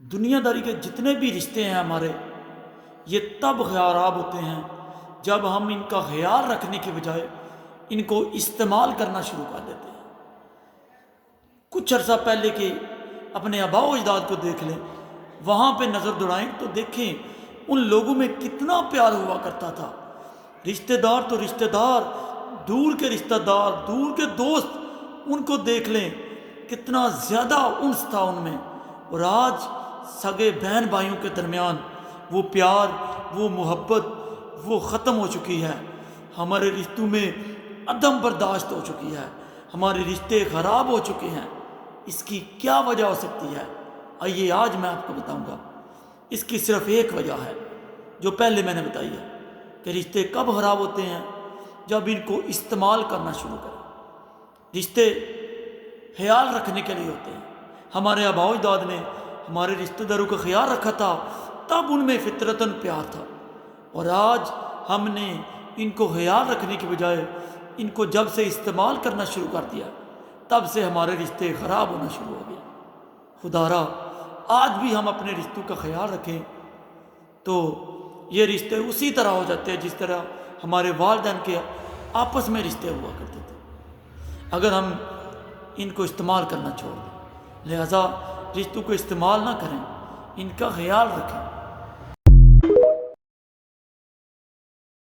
دنیا داری کے جتنے بھی رشتے ہیں ہمارے، یہ تب خراب ہوتے ہیں جب ہم ان کا خیال رکھنے کے بجائے ان کو استعمال کرنا شروع کر دیتے ہیں۔ کچھ عرصہ پہلے کے اپنے آباء و اجداد کو دیکھ لیں، وہاں پہ نظر دوڑائیں تو دیکھیں ان لوگوں میں کتنا پیار ہوا کرتا تھا۔ رشتہ دار تو رشتہ دار، دور کے رشتہ دار، دور کے دوست، ان کو دیکھ لیں کتنا زیادہ انس تھا ان میں۔ اور آج سگے بہن بھائیوں کے درمیان وہ پیار، وہ محبت، وہ ختم ہو چکی ہے۔ ہمارے رشتوں میں عدم برداشت ہو چکی ہے، ہمارے رشتے خراب ہو چکے ہیں۔ اس کی کیا وجہ ہو سکتی ہے؟ آئیے آج میں آپ کو بتاؤں گا۔ اس کی صرف ایک وجہ ہے جو پہلے میں نے بتائی ہے کہ رشتے کب خراب ہوتے ہیں؟ جب ان کو استعمال کرنا شروع کریں۔ رشتے خیال رکھنے کے لیے ہوتے ہیں۔ ہمارے آباء و اجداد نے ہمارے رشتہ داروں کا خیال رکھا تھا، تب ان میں فطرتاً پیار تھا۔ اور آج ہم نے ان کو خیال رکھنے کے بجائے ان کو جب سے استعمال کرنا شروع کر دیا، تب سے ہمارے رشتے خراب ہونا شروع ہو گئے۔ خدا را آج بھی ہم اپنے رشتوں کا خیال رکھیں تو یہ رشتے اسی طرح ہو جاتے ہیں جس طرح ہمارے والدین کے آپس میں رشتے ہوا کرتے تھے، اگر ہم ان کو استعمال کرنا چھوڑ دیں۔ لہذا رشتوں کو استعمال نہ کریں، ان کا خیال رکھیں۔